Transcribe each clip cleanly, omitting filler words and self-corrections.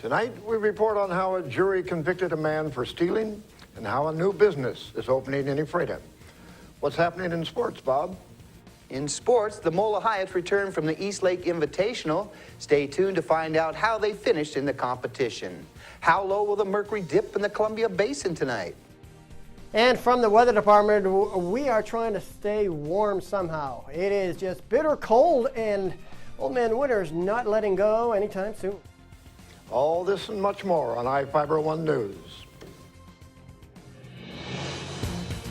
Tonight, we report on how a jury convicted a man for stealing and how a new business is opening in Ephrata. What's happening in sports, Bob? In sports, the Mola Hyatts returned from the East Lake Invitational. Stay tuned to find out how they finished in the competition. How low will the mercury dip in the Columbia Basin tonight? And from the weather department, we are trying to stay warm somehow. It is just bitter cold, and old man winter's not letting go anytime soon. All this and much more on iFIBER 1 News.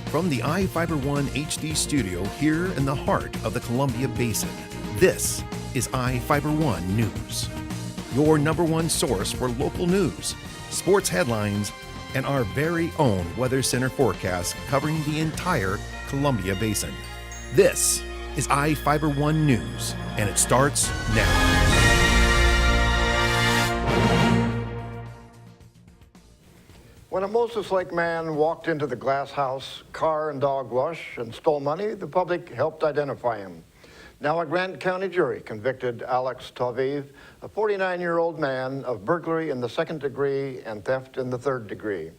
From the iFIBER 1 HD studio here in the heart of the Columbia Basin, this is iFIBER 1 News. Your #1 source for local news, sports headlines, and our very own Weather Center forecast covering the entire Columbia Basin. This is iFIBER 1 News, and it starts now. When a Moses Lake man walked into the glass house, car and dog wash and stole money, the public helped identify him. Now a Grant County jury convicted Alex Taviv, a 49-year-old man, of burglary in the 2nd degree and theft in the 3rd degree.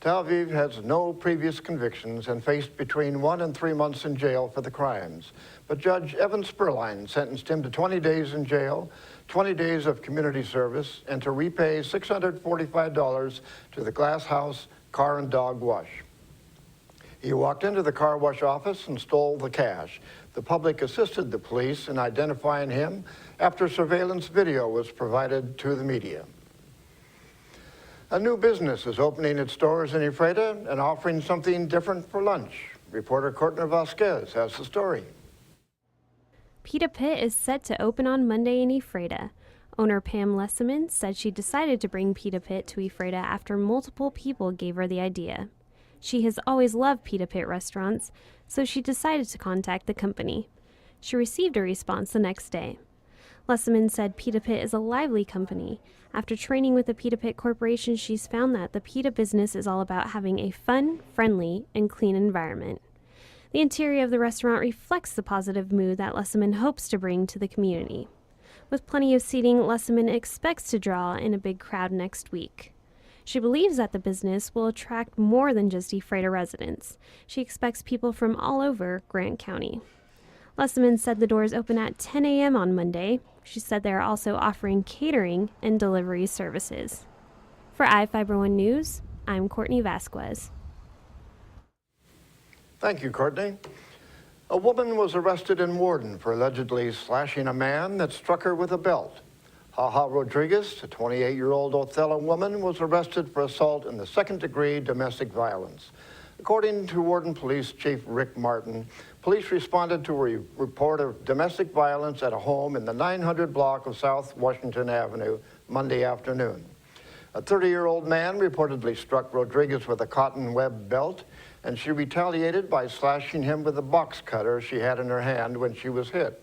Taviv has no previous convictions and faced between 1 and 3 months in jail for the crimes. But Judge Evan Spurline sentenced him to 20 days in jail, 20 days of community service, and to repay $645 to the glass house car and dog wash. He walked into the car wash office and stole the cash. The public assisted the police in identifying him after surveillance video was provided to the media. A new business is opening its doors in Ephrata and offering something different for lunch. Reporter Courtney Vasquez has the story. Pita Pit is set to open on Monday in Ephrata. Owner Pam Lessiman said she decided to bring Pita Pit to Ephrata after multiple people gave her the idea. She has always loved Pita Pit restaurants, so she decided to contact the company. She received a response the next day. Lessiman said Pita Pit is a lively company. After training with the Pita Pit Corporation, she's found that the pita business is all about having a fun, friendly, and clean environment. The interior of the restaurant reflects the positive mood that Lessiman hopes to bring to the community. With plenty of seating, Lessiman expects to draw in a big crowd next week. She believes that the business will attract more than just Ephrata residents. She expects people from all over Grant County. Lessiman said the doors open at 10 a.m. on Monday. She said they are also offering catering and delivery services. For iFIBER 1 News, I'm Courtney Vasquez. Thank you, Courtney. A woman was arrested in Warden for allegedly slashing a man that struck her with a belt. Haha Rodriguez, a 28-year-old Othello woman, was arrested for assault in the 2nd degree domestic violence. According to Warden Police Chief Rick Martin, police responded to a report of domestic violence at a home in the 900 block of South Washington Avenue Monday afternoon. A 30-year-old man reportedly struck Rodriguez with a cotton web belt, and she retaliated by slashing him with a box cutter she had in her hand when she was hit.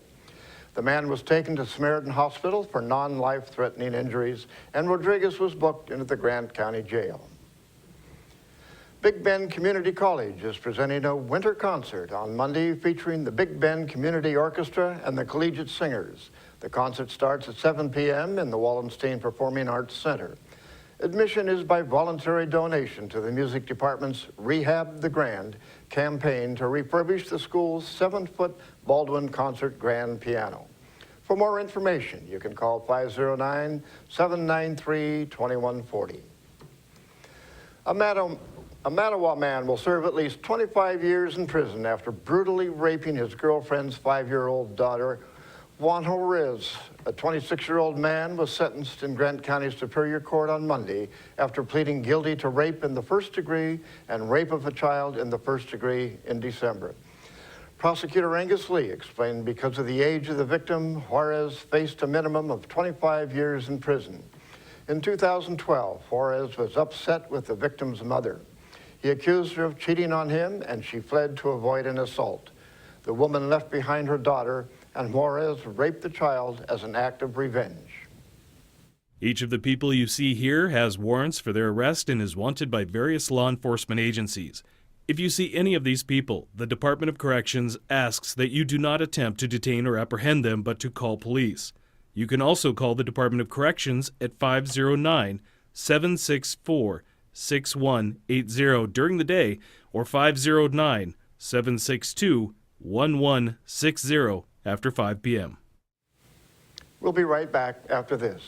The man was taken to Samaritan Hospital for non-life-threatening injuries, and Rodriguez was booked into the Grant County Jail. Big Bend Community College is presenting a winter concert on Monday featuring the Big Bend Community Orchestra and the Collegiate Singers. The concert starts at 7 p.m. in the Wallenstein Performing Arts Center. Admission is by voluntary donation to the music department's Rehab the Grand campaign to refurbish the school's 7-foot Baldwin concert grand piano. For more information, you can call 509-793-2140. A Mattawa man will serve at least 25 years in prison after brutally raping his girlfriend's 5-year-old daughter. Juan Jorez, a 26-year-old man, was sentenced in Grant County Superior Court on Monday after pleading guilty to rape in the 1st degree and rape of a child in the 1st degree in December. Prosecutor Angus Lee explained because of the age of the victim, Juarez faced a minimum of 25 years in prison. In 2012, Juarez was upset with the victim's mother. He accused her of cheating on him, and she fled to avoid an assault. The woman left behind her daughter, and Juarez raped the child as an act of revenge. Each of the people you see here has warrants for their arrest and is wanted by various law enforcement agencies. If you see any of these people, the Department of Corrections asks that you do not attempt to detain or apprehend them, but to call police. You can also call the Department of Corrections at 509-764-6180 during the day or 509-762-1160 after 5 p.m. We'll be right back after this.